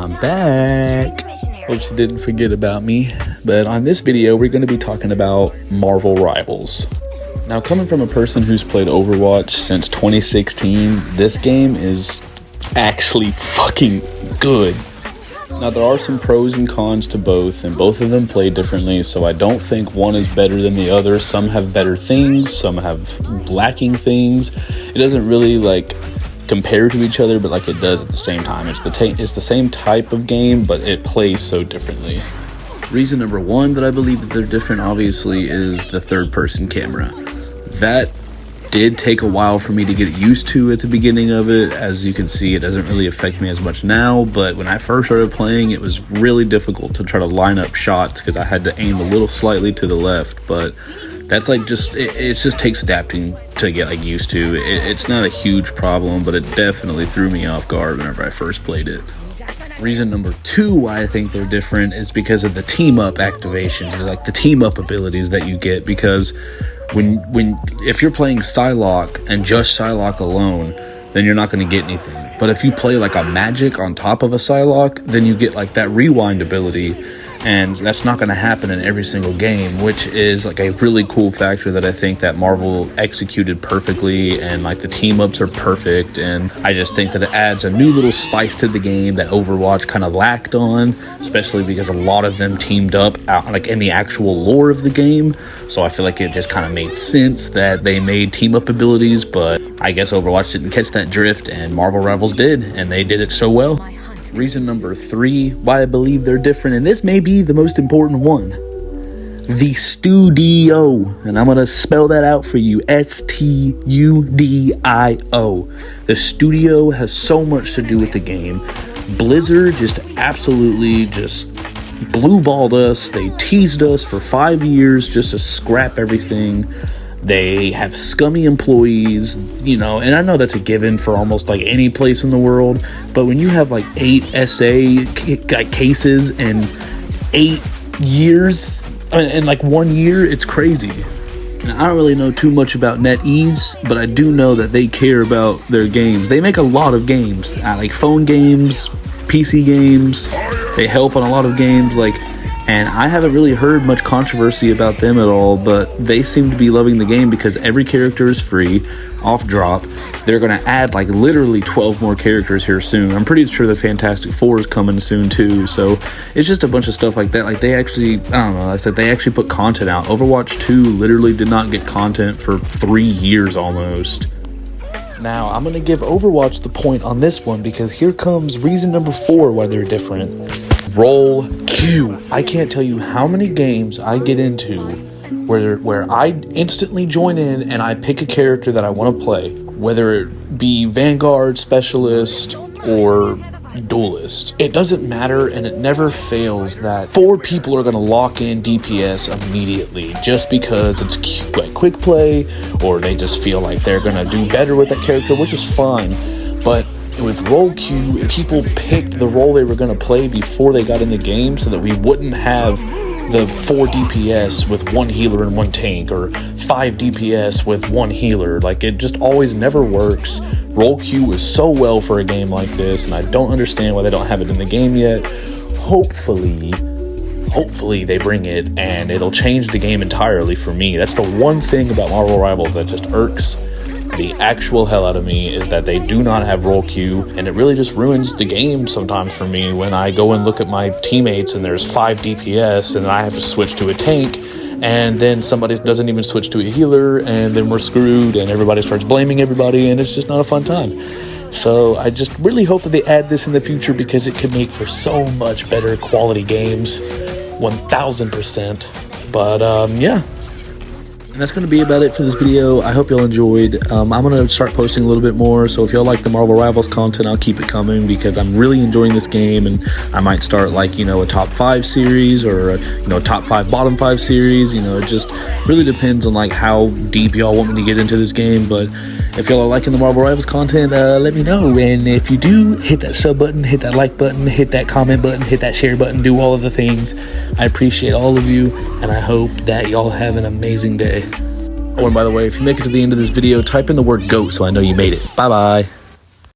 I'm back. Hope you didn't forget about me. But on this video, we're going to be talking about Marvel Rivals. Now, coming from a person who's played Overwatch since 2016, this game is actually fucking good. Now, there are some pros and cons to both, and both of them play differently, so I don't think one is better than the other. Some have better things, some have lacking things. It doesn't really, compare to each other, but it does at the same time. It's the same type of game, but it plays so differently. Reason number one that I believe that they're different, obviously, is the third-person camera. That did take a while for me to get used to at the beginning of it. As you can see, it doesn't really affect me as much now, but when I first started playing, it was really difficult to try to line up shots because I had to aim a little slightly to the left, but that's it just takes adapting to get used to. It's not a huge problem, but it definitely threw me off guard whenever I first played it. Reason number two why I think they're different is because of the team up activations, the team up abilities that you get, because if you're playing Psylocke and just Psylocke alone, then you're not going to get anything. But if you play a magic on top of a Psylocke, then you get that rewind ability, and that's not going to happen in every single game, which is a really cool factor that I think that Marvel executed perfectly, and the team ups are perfect, and I just think that it adds a new little spice to the game that Overwatch kind of lacked on, especially because a lot of them teamed up out in the actual lore of the game. So I feel it just kind of made sense that they made team up abilities, but I guess Overwatch didn't catch that drift, and Marvel Rivals did, and they did it so well. Reason number three why I believe they're different, and this may be the most important one: the studio. And I'm gonna spell that out for you: STUDIO. The studio has so much to do with the game. Blizzard just absolutely blue-balled us. They teased us for 5 years just to scrap everything. They have scummy employees, and I know that's a given for almost any place in the world, but when you have 8 SA cases in 8 years, in 1 year, it's crazy. And I don't really know too much about NetEase, but I do know that they care about their games. They make a lot of games, phone games, PC games. They help on a lot of games, and I haven't really heard much controversy about them at all, but they seem to be loving the game because every character is free, off drop. They're going to add literally 12 more characters here soon. I'm pretty sure the Fantastic Four is coming soon too, so it's just a bunch of stuff like that. They actually, they actually put content out. Overwatch 2 literally did not get content for 3 years almost. Now, I'm going to give Overwatch the point on this one because here comes reason number 4 why they're different. Roll queue. I can't tell you how many games I get into where I instantly join in and I pick a character that I want to play, whether it be Vanguard, Specialist, or Duelist. It doesn't matter, and it never fails that 4 people are going to lock in DPS immediately just because it's quick play, or they just feel they're going to do better with that character, which is fine. But with role queue, people picked the role they were going to play before they got in the game so that we wouldn't have the 4 DPS with 1 healer and 1 tank, or 5 DPS with 1 healer. It just always never works. Role queue is so well for a game like this, and I don't understand why they don't have it in the game yet. Hopefully they bring it, and it'll change the game entirely for me. That's the one thing about Marvel Rivals that just irks the actual hell out of me, is that they do not have role queue, and it really just ruins the game sometimes for me when I go and look at my teammates and there's 5 DPS and I have to switch to a tank, and then somebody doesn't even switch to a healer, and then we're screwed and everybody starts blaming everybody, and it's just not a fun time. So I just really hope that they add this in the future because it could make for so much better quality games, 1000%. But yeah. And that's going to be about it for this video. I hope y'all enjoyed. I'm going to start posting a little bit more, so if y'all like the Marvel Rivals content, I'll keep it coming because I'm really enjoying this game, and I might start a top 5 series, or a top 5 bottom 5 series. It just really depends on how deep y'all want me to get into this game. But if y'all are liking the Marvel Rivals content, let me know. And if you do, hit that sub button, hit that like button, hit that comment button, hit that share button, do all of the things. I appreciate all of you, and I hope that y'all have an amazing day. Oh, and by the way, if you make it to the end of this video, type in the word GOAT so I know you made it. Bye-bye.